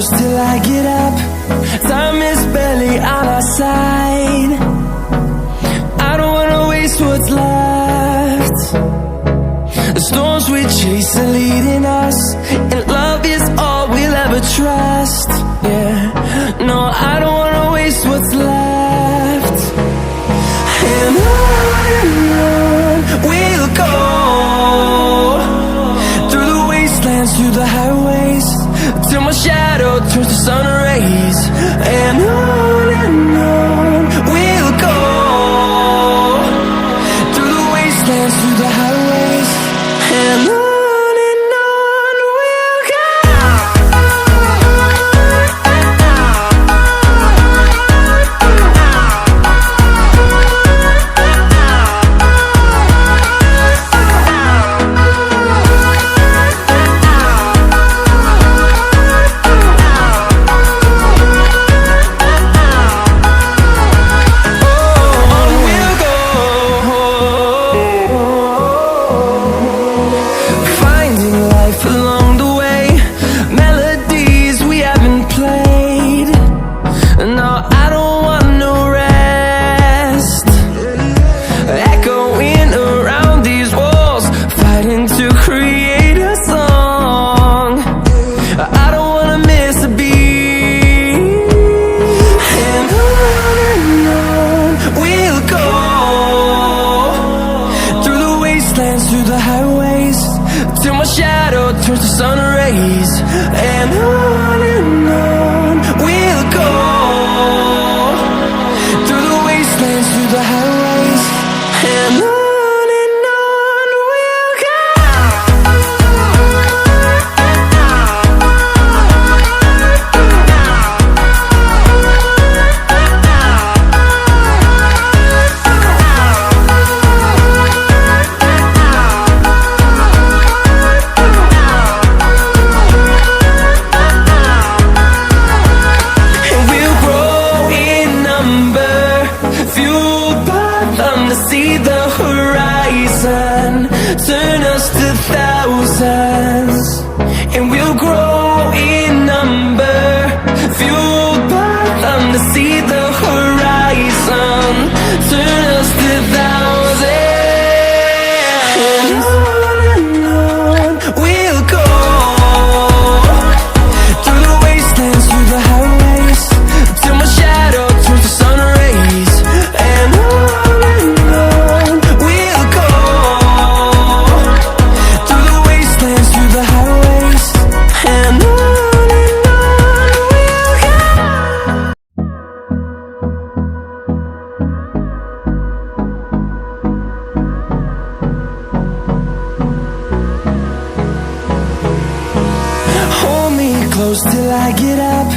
close till I get up. Time is barely on our side. I don't wanna waste what's left. The storms we chase are leading us, and love is all we'll ever trust. Yeah, no, I don't wanna waste what's left. And on we'll go, through the wastelands, through the highways, till my shadow turns to sun rays. And on we'll go, through the wastelands, through the highways, and on we'll go. Through the highways, till my shadow turns to sun rays. And on we'll go, through the wastelands, through the highways, and on we'll go. To see the horizon turn us to thousands, and we'll grow in number, fueled by them. To see the horizon turn us to thousands, and on we'll go, through the wastelands, through the highways, till my shadow turns to sun rays. And close till I get up.